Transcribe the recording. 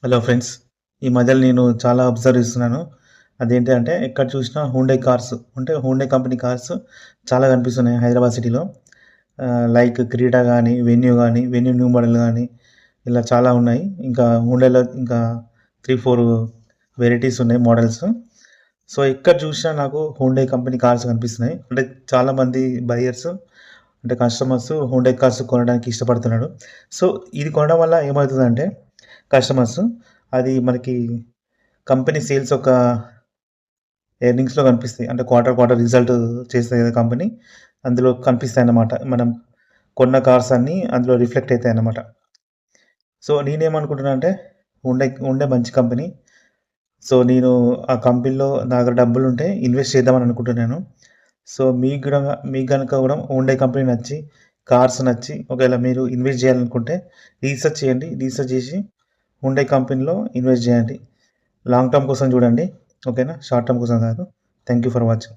Hello friends. ఈ మధ్యలో నేను చాలా అబ్జర్వ్ చేస్తున్నాను. అదేంటి అంటే ఎక్కడ చూసినా హుండై కార్స్ అంటే హుండై కంపెనీ కార్స్ చాలా కనిపిస్తున్నాయి హైదరాబాద్ సిటీలో. లైక్ క్రీడా గానీ, వెన్యూ న్యూ మోడల్ గానీ ఇలా చాలా ఉన్నాయి. ఇంకా హుండైలో ఇంకా 3, 4 వెరైటీస్ ఉన్నాయి మోడల్స్. సో, ఎక్కడ చూసినా నాకు హుండై కంపెనీ కార్స్ కనిపిస్తున్నాయి. అంటే చాలామంది బయర్స్ అంటే కస్టమర్స్ హుండై కార్స్ కొనడానికి ఇష్టపడుతున్నాడు. సో, ఇది కొనడం వల్ల ఏమవుతదంటే కస్టమర్స్ అది మనకి కంపెనీ సేల్స్ ఒక ఎర్నింగ్స్‌లో కనిపిస్తాయి. అంటే క్వార్టర్ రిజల్ట్ చేస్తది కదా కంపెనీ. అందులో కనిపిస్తాయన్నమాట. మనం కొన్న కార్స్ అన్నీ అందులో రిఫ్లెక్ట్ అయితాయన్నమాట. సో, నేనేమనుకుంటున్నా అంటే హుండై మంచి కంపెనీ. సో, నేను ఆ కంపెనీలో నా దగ్గర డబ్బులుంటే ఇన్వెస్ట్ చేద్దామని అనుకుంటున్నాను. సో, మీకు గనుక కూడా హుండై కంపెనీ నచ్చి, కార్స్ నచ్చి ఒకవేళ మీరు ఇన్వెస్ట్ చేయాలనుకుంటే రీసెర్చ్ చేయండి. రీసెర్చ్ చేసి హుండై కంపెనీలో ఇన్వెస్ట్ చేయండి. లాంగ్ టర్మ్ కోసం చూడండి. ఓకేనా? షార్ట్ టర్మ్ కోసం కాదు. Thank you for watching.